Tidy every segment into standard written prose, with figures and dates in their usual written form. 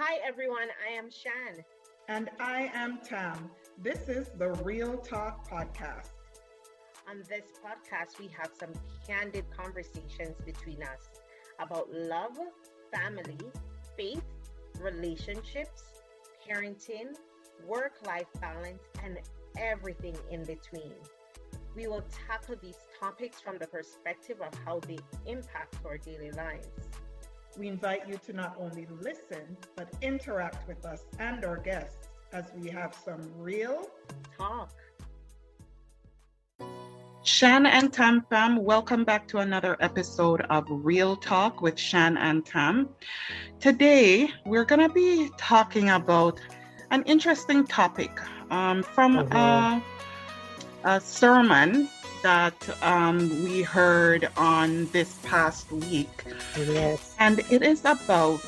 Hi everyone, I am Shan. And I am Tam. This is the Real Talk Podcast. On this podcast, we have some candid conversations between us about love, family, faith, relationships, parenting, work-life balance, and everything in between. We will tackle these topics from the perspective of how they impact our daily lives. We invite you to not only listen, but interact with us and our guests as we have some real talk. Shan and Tam fam, welcome back to another episode of Real Talk with Shan and Tam. Today, we're going to be talking about an interesting topic from a sermon that we heard on this past week. Yes. And it is about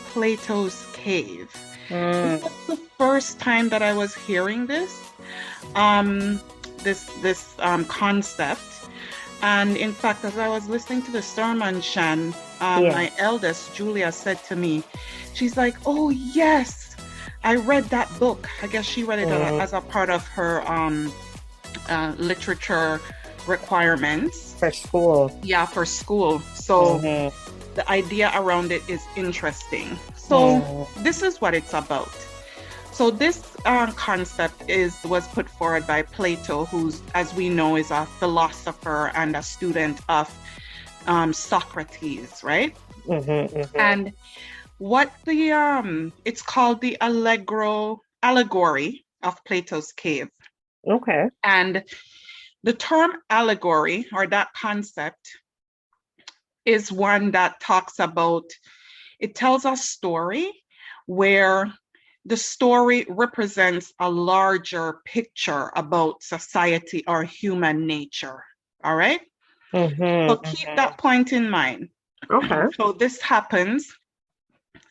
Plato's cave. This was the first time that I was hearing this concept. And in fact, as I was listening to the sermon, Shan, my eldest, Julia, said to me, she's like, oh, yes, I read that book. I guess she read it as a part of her literature requirements. For school. Yeah, for school. So the idea around it is interesting. So this is what it's about. So this concept was put forward by Plato, who, as we know, is a philosopher and a student of Socrates, right? And what it's called the Allegory of Plato's cave. Okay. And the term allegory, or that concept, is one that talks about, it tells a story where the story represents a larger picture about society or human nature. All right? So keep that point in mind. Okay. So this happens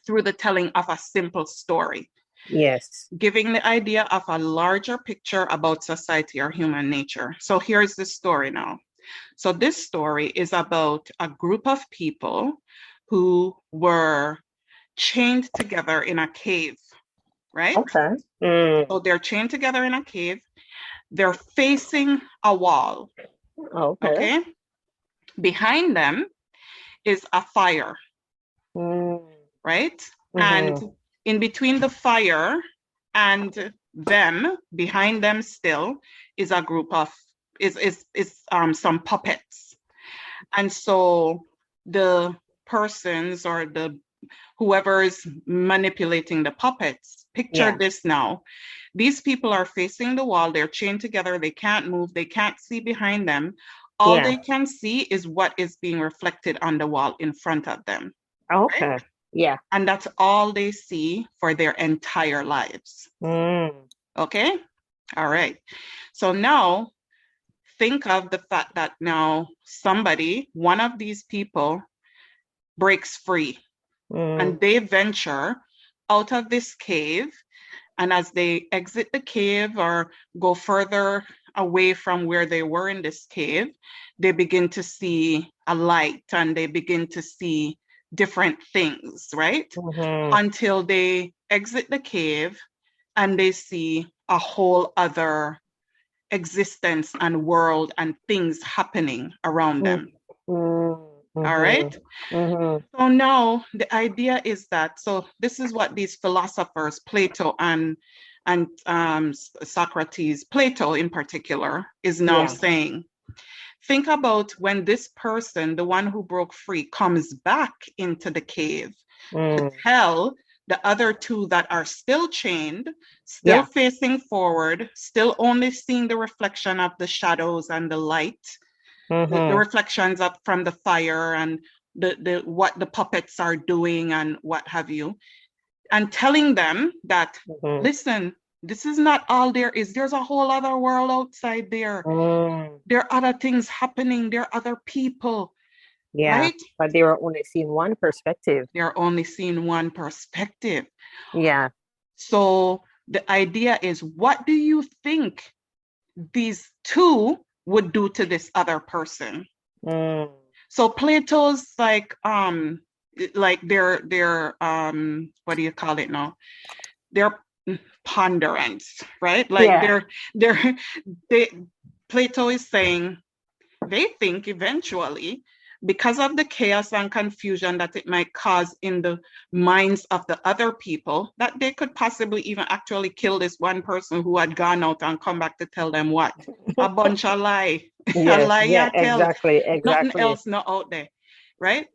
through the telling of a simple story. Yes. Giving the idea of a larger picture about society or human nature. So here's the story now. So this story is about a group of people who were chained together in a cave, right? Okay. So they're chained together in a cave. They're facing a wall. Okay. Behind them is a fire, right? And in between the fire and them, behind them still, is a group of some puppets. And so the persons or whoever is manipulating the puppets, picture this now. These people are facing the wall, they're chained together, they can't move, they can't see behind them. All they can see is what is being reflected on the wall in front of them. Okay. Right? Yeah. And that's all they see for their entire lives. Okay? All right. So now think of the fact that now one of these people breaks free and they venture out of this cave. And as they exit the cave or go further away from where they were in this cave, they begin to see a light and they begin to see different things, right? Until they exit the cave and they see a whole other existence and world and things happening around them. All right. So now the idea is that, so this is what these philosophers, Plato and Socrates, Plato in particular, is now saying. Think about when this person, the one who broke free, comes back into the cave to tell the other two that are still chained, still facing forward, still only seeing the reflection of the shadows and the light, the reflections up from the fire and the what the puppets are doing and what have you, and telling them that, listen, this is not all there is. There's a whole other world outside there. There are other things happening. There are other people. Yeah. Right? But they were only seeing one perspective. They're only seeing one perspective. Yeah. So the idea is, what do you think these two would do to this other person? So Plato's like like their what do you call it now? Their ponderance, right? Like Yeah. Plato is saying they think eventually, because of the chaos and confusion that it might cause in the minds of the other people, that they could possibly even actually kill this one person who had gone out and come back to tell them what? A bunch of lie. A Yes. lie Yeah. you tell. Exactly. Nothing Exactly. else not out there, right?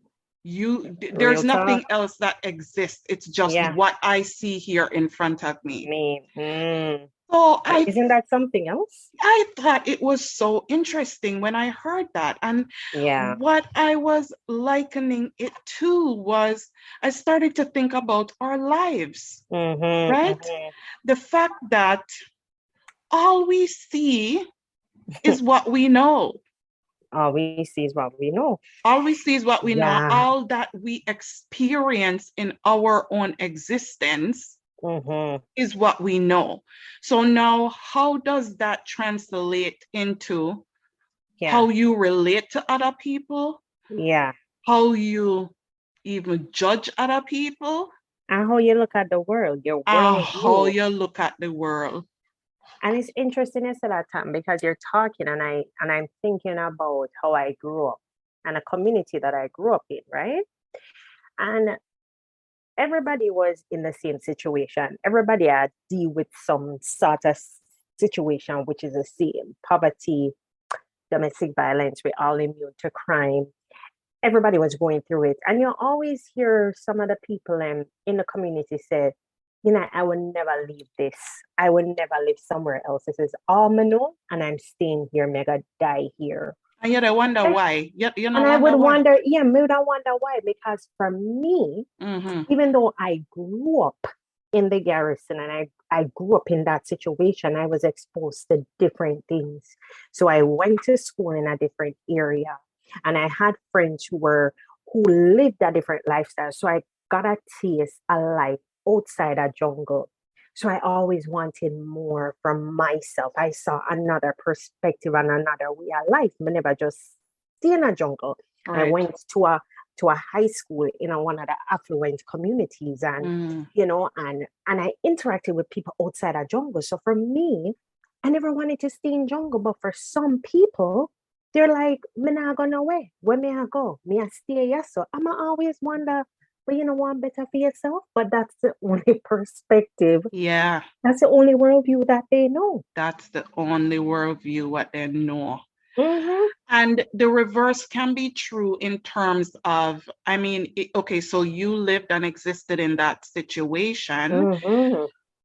There's Real nothing talk. else that exists. It's just Yeah. what I see here in front of me. Me. So Isn't that something else? I thought it was so interesting when I heard that. And Yeah. what I was likening it to was I started to think about our lives, right? The fact that all we see is what we know. All we see is what we know. All we see is what we know. Yeah. All that we experience in our own existence is what we know. So now, how does that translate into how you relate to other people? Yeah. How you even judge other people? And how you look at the world, your And world. how you look at the world. And it's interesting you say that, Tam, because you're talking and I'm thinking about how I grew up and a community that I grew up in, right? And everybody was in the same situation. Everybody had to deal with some sort of situation which is the same: poverty, domestic violence. We're all immune to crime. Everybody was going through it. And you always hear some of the people in the community say, you know, I will never leave this. I will never live somewhere else. This is all I know, and I'm staying here. I'm gonna die here. And you wonder why. And I would wonder, I would wonder why. Because for me, even though I grew up in the garrison and I grew up in that situation, I was exposed to different things. So I went to school in a different area, and I had friends who lived a different lifestyle. So I got a taste of life outside a jungle. So I always wanted more from myself. I saw another perspective and another way of life. I never just stay in a jungle. Right. I went to a high school in one of the affluent communities, and you know, and I interacted with people outside a jungle. So for me, I never wanted to stay in jungle. But for some people, they're like, me not go nowhere. Where may I go? Me I stay here. So I'ma always wonder, but you know, want better for yourself. But that's the only perspective. Yeah. That's the only worldview that they know. That's the only worldview what they know. And the reverse can be true in terms of, I mean, okay, so you lived and existed in that situation,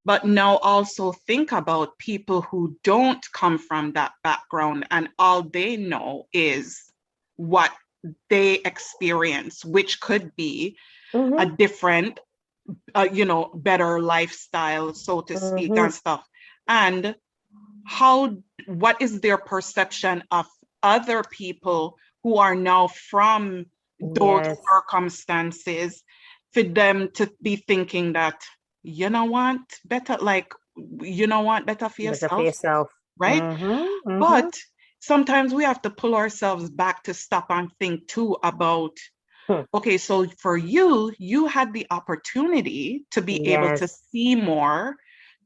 but now also think about people who don't come from that background and all they know is what they experience, which could be a different, better lifestyle, so to speak, and stuff. And what is their perception of other people who are now from those circumstances, for them to be thinking that, you know what, better, like, you know what, better for yourself, right? But sometimes we have to pull ourselves back to stop and think too about, okay, so for you had the opportunity to be able to see more,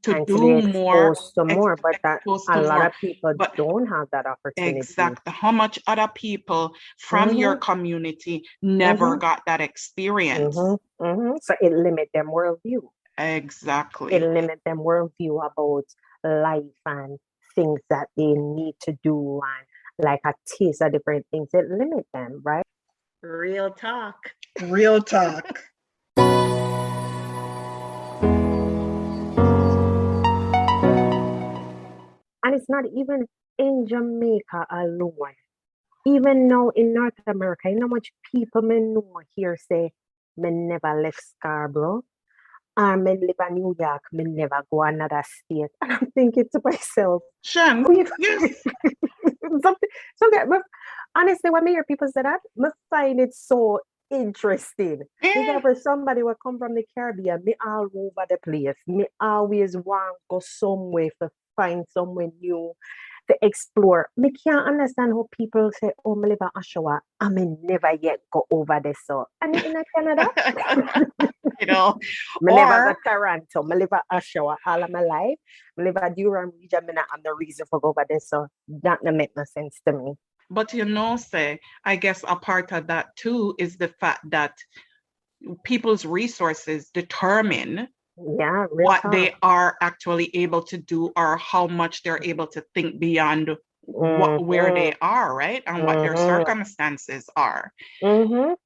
to do more, but that a lot of people don't have that opportunity. Exactly. How much other people from your community never got that experience? So it limits them worldview. Exactly. It limits them worldview about life and things that they need to do, and like a taste of different things. It limits them, right? Real talk. Real talk. And it's not even in Jamaica alone. Even now in North America, you know how much people me know here say, me never left Scarborough, or me live in New York, me never go another state. And I'm thinking to myself, Shan, yes. something, honestly, when I hear people say that, I find it so interesting. Because for somebody who come from the Caribbean, me all over the place. Me always want to go somewhere to find somewhere new, to explore. Me can't understand how people say, oh, me live in Oshawa, I may never yet go over this. So, and in Canada, you know, me never go to Toronto. Me live in Oshawa all of my life. Me live in Durham region. Me not have no reason for go over there. So that don't make no sense to me. But say, I guess a part of that too is the fact that people's resources determine what they are actually able to do or how much they're able to think beyond where they are, right? And what their circumstances are.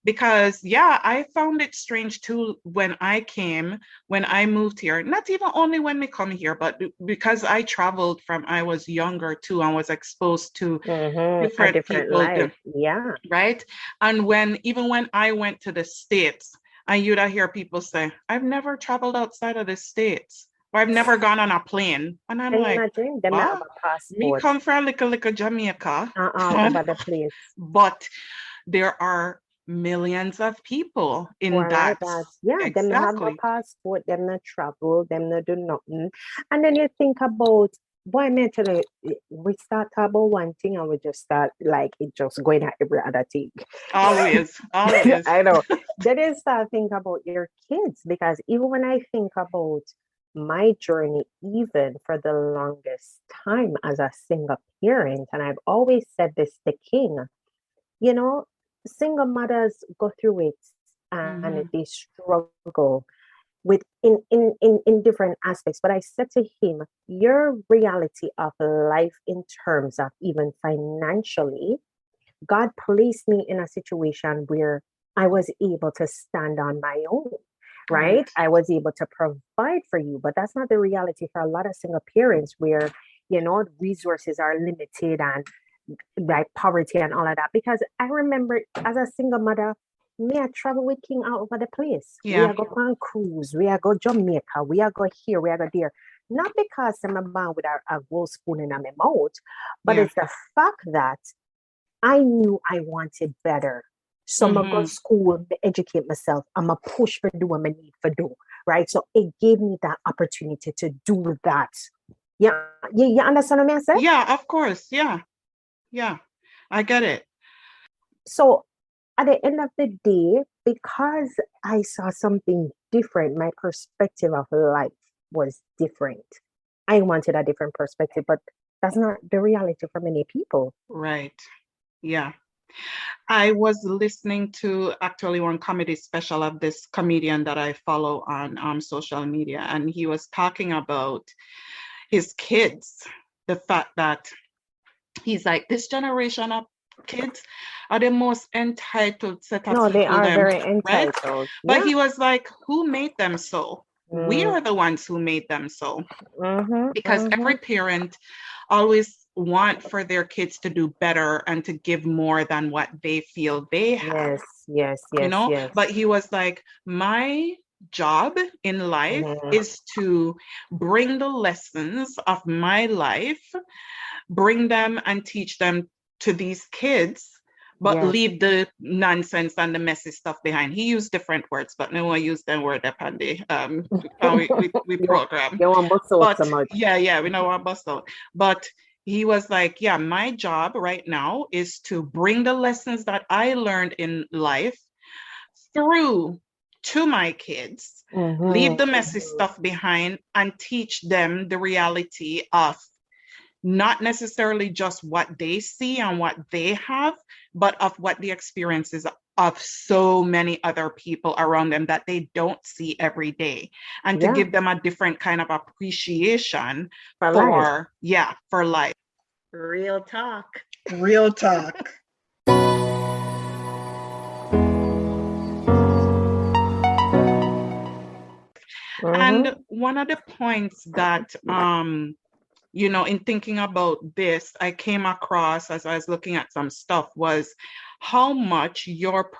Because I found it strange too when I moved here, not even only when we come here, but because I traveled from I was younger too and was exposed to different people, life. Right? And when I went to the States, and you'd hear people say, I've never traveled outside of the States, or I've never gone on a plane. And I'm like, wow, me come from little Jamaica. Over the place. But there are millions of people in that. Them not have no passport, them not travel, them not do nothing. And then you think about, boy, mentally, we start about one thing and we just start like it just going at every other thing. Always. I know. Then you start thinking about your kids, because even when I think about my journey, even for the longest time as a single parent, and I've always said this to King, single mothers go through it and they struggle with in different aspects. But I said to him, your reality of life in terms of even financially, God placed me in a situation where I was able to stand on my own, right? I was able to provide for you, but that's not the reality for a lot of single parents where, resources are limited and like poverty and all of that. Because I remember as a single mother, me I travel with King out over the place. We are go on cruise, we are go Jamaica, we are go here, we are go there. Not because I'm a man with a gold spoon in my mouth, but it's the fact that I knew I wanted better. So I'm go to school, educate myself. I'm a push for do what I need for do, right? So it gave me that opportunity to do that. Yeah, you understand what I say? Yeah, of course. Yeah, I get it. So at the end of the day, because I saw something different, my perspective of life was different. I wanted a different perspective, but that's not the reality for many people. Right. Yeah. I was listening to actually one comedy special of this comedian that I follow on social media, and he was talking about his kids, the fact that he's like, this generation of kids are the most entitled set of people. No, they are very entitled. Right? But he was like, who made them so? We are the ones who made them so. Because every parent always want for their kids to do better and to give more than what they feel they have. Yes. But he was like, my job in life is to bring the lessons of my life, bring them and teach them to these kids, but leave the nonsense and the messy stuff behind. He used different words, but no one used that word up on the we program. You want bust out so much. Yeah, we know what bust out. But he was like, my job right now is to bring the lessons that I learned in life through to my kids, leave the messy stuff behind, and teach them the reality of not necessarily just what they see and what they have, but of what the experiences of so many other people around them that they don't see every day, and to give them a different kind of appreciation for life. Real talk. And one of the points that in thinking about this, I came across as I was looking at some stuff was how much your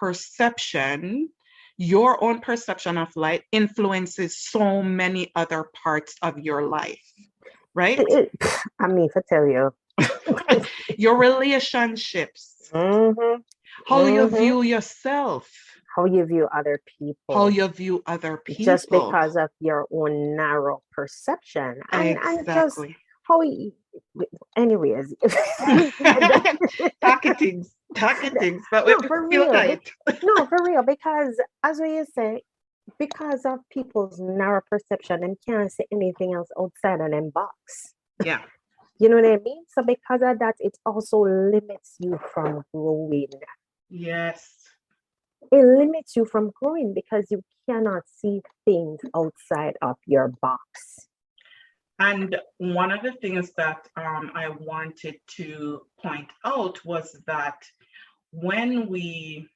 own perception of life influences so many other parts of your life, right? I mean, to tell you. Your relationships, how you view yourself, how you view other people, just because of your own narrow perception, and just how anyways. Talking things, but No, we for feel real. tight. No, for real, because as we say, because of people's narrow perception, and can't see anything else outside of them box. Yeah. You know what I mean? So because of that, it also limits you from growing. Yes. It limits you from growing because you cannot see things outside of your box. And one of the things that I wanted to point out was that when we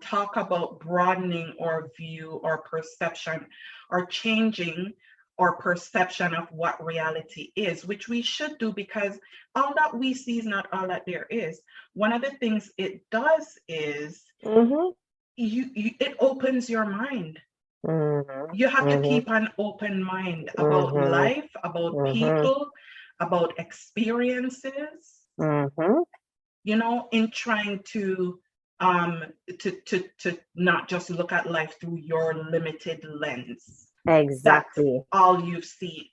talk about broadening our view or perception or changing our perception of what reality is, which we should do because all that we see is not all that there is. One of the things it does is it opens your mind. You have to keep an open mind about life, about people, about experiences, you know, in trying to not just look at life through your limited lens. Exactly. That's all you see.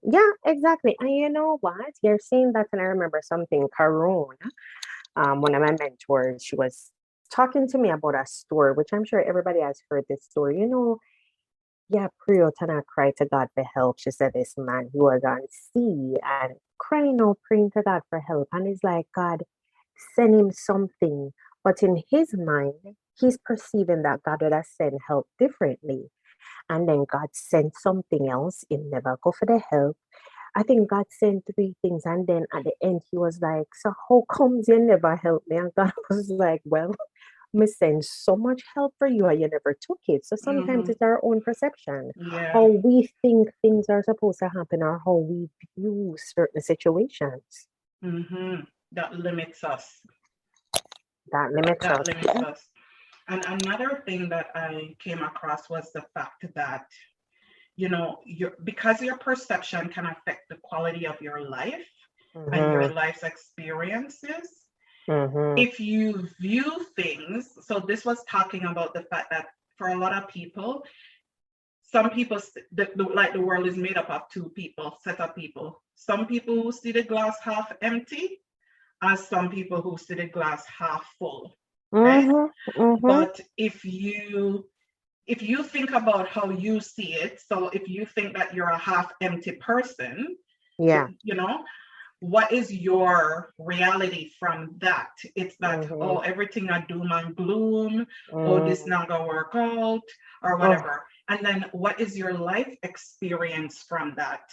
Yeah, exactly. And you know what? You're saying that, and I remember something. Karun, one of my mentors, she was talking to me about a story, which I'm sure everybody has heard this story. You know, yeah, Priyotana cried to God for help. She said this man, he was on sea and crying out, praying to God for help. And he's like, God, send him something. But in his mind, he's perceiving that God would have sent help differently. And then God sent something else. He never go for the help. I think God sent 3 things. And then at the end, he was like, so how comes you never help me? And God was like, well, I send so much help for you and you never took it. So sometimes it's our own perception. Yeah. How we think things are supposed to happen or how we view certain situations. That limits us. That limits us. And another thing that I came across was the fact that, you know, because your perception can affect the quality of your life and your life's experiences. If you view things, so this was talking about the fact that for a lot of people, some people, like the world is made up of 2 set of people. Some people who see the glass half empty, and some people who see the glass half full. Right? But if you think about how you see it, so if you think that you're a half empty person, yeah, you know, what is your reality from that? It's that, oh, everything are doom and gloom, oh, this not gonna work out, or whatever. And then what is your life experience from that?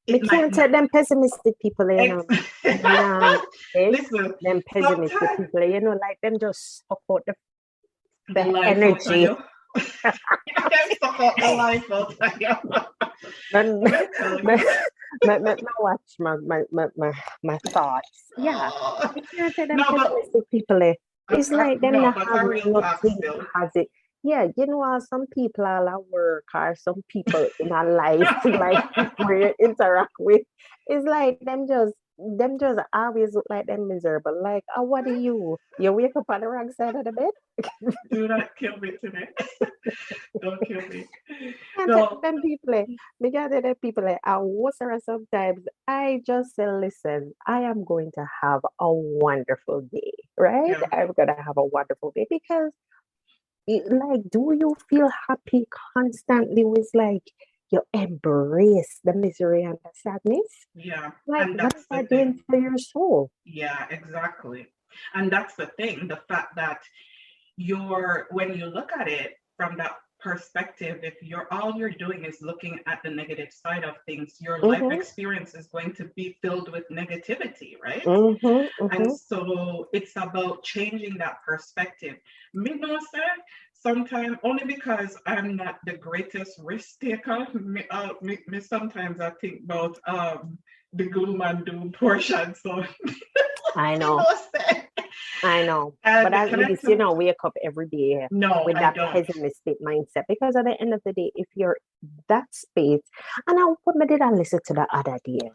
We can't tell them pessimistic people, you know. Listen, them pessimistic people, you know, like them just suck out the energy. Suck out the life out of you. Watch my thoughts. Yeah. You can't tell them pessimistic people. It's like them not have nothing has it. Yeah, you know, some people are at work or some people in our life, like we interact with, it's like them just always look like them miserable. Like, oh, what do you wake up on the wrong side of the bed? Do not kill me today. Don't kill me. No. Them people, because of the people, sometimes I just say, listen, I am going to have a wonderful day, right? Yeah. I'm gonna have a wonderful day because like, do you feel happy constantly with like you embrace the misery and the sadness? Yeah. Like, what is that doing for your soul? Yeah, exactly. And that's the thing, the fact that when you look at it from that perspective, if all you're doing is looking at the negative side of things, your life experience is going to be filled with negativity, right? And so it's about changing that perspective. Me no say sometimes, only because I'm not the greatest risk taker, me sometimes I think about the gloom and doom portion. So I know. I know, but at least you know, wake up every day with that pessimistic mindset. Because at the end of the day, if you're that space, and what did I listen to the other day?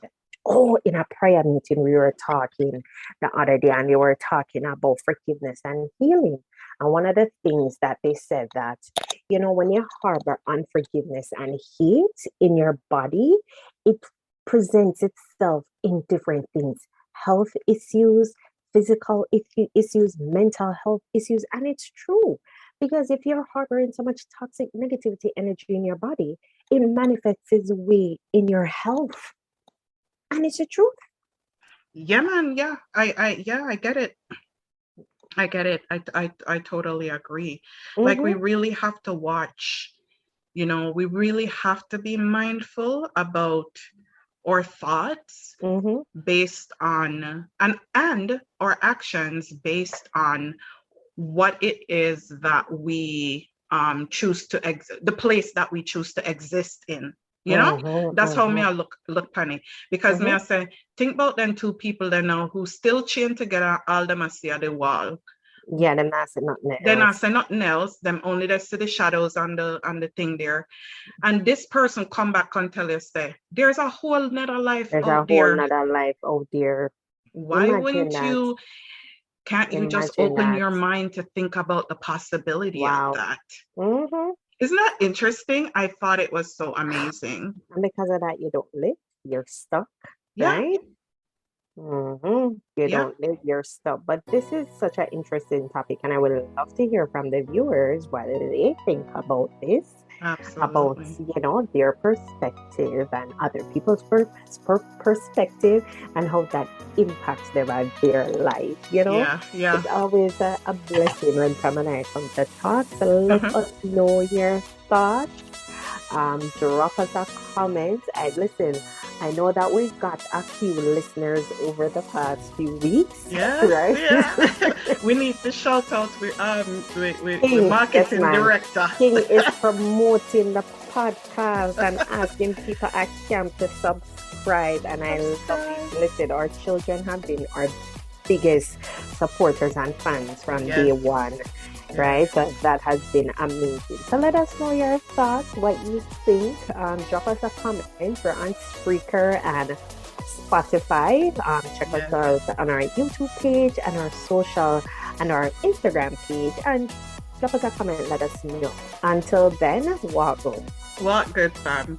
Oh, in a prayer meeting, we were talking the other day, and they were talking about forgiveness and healing. And one of the things that they said that, you know, when you harbor unforgiveness and hate in your body, it presents yourself in different things, health issues, physical issues, mental health issues. And it's true, because if you're harboring so much toxic negativity energy in your body, it manifests its way in your health. And it's the truth. Yeah, man. Yeah, I get it. I get it. I totally agree. Like, we really have to watch, we really have to be mindful about our thoughts based on, and our actions based on what it is that we choose to the place that we choose to exist in. That's how me I look penny, because me I say, think about them two people there now who still chain together, all them I see at the wall. Yeah, them not say nothing else. Then I say nothing else. Them only they see the shadows on the thing there. And this person come back and tell you, say, there's a whole nother life out there. There's a whole nother life out there. Why wouldn't you? Can't you just open your mind to think about the possibility of that? Isn't that interesting? I thought it was so amazing. And because of that, you don't live, you're stuck, right? You don't live, you're stuck. But this is such an interesting topic, and I would love to hear from the viewers what they think about this. Absolutely. About their perspective and other people's perspective, and how that impacts them and their life. It's always a blessing when Tam and I come to talk. So let us know your thoughts. Drop us a comment. And listen, I know that we've got a few listeners over the past few weeks. Right? Yeah. We need to shout out with marketing director. King is promoting the podcast and asking people at camp to subscribe. And I love it. Listen, our children have been our biggest supporters and fans from day one. Right, so that has been amazing. So let us know your thoughts, what you think. Drop us a comment. We're on Spreaker and Spotify. Check us out on our YouTube page and our social and our Instagram page, and drop us a comment. Let us know. Until then, walk good. Walk good, fam.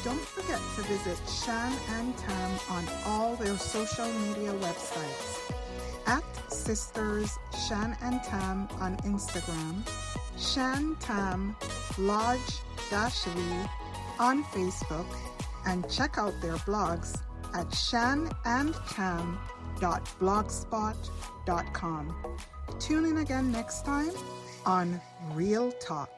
Don't forget to visit Shan and Tam on all their social media websites. At Sisters Shan and Tam on Instagram, Shan Tam Lodge-V on Facebook, and check out their blogs at shanandtam.blogspot.com. Tune in again next time on Real Talk.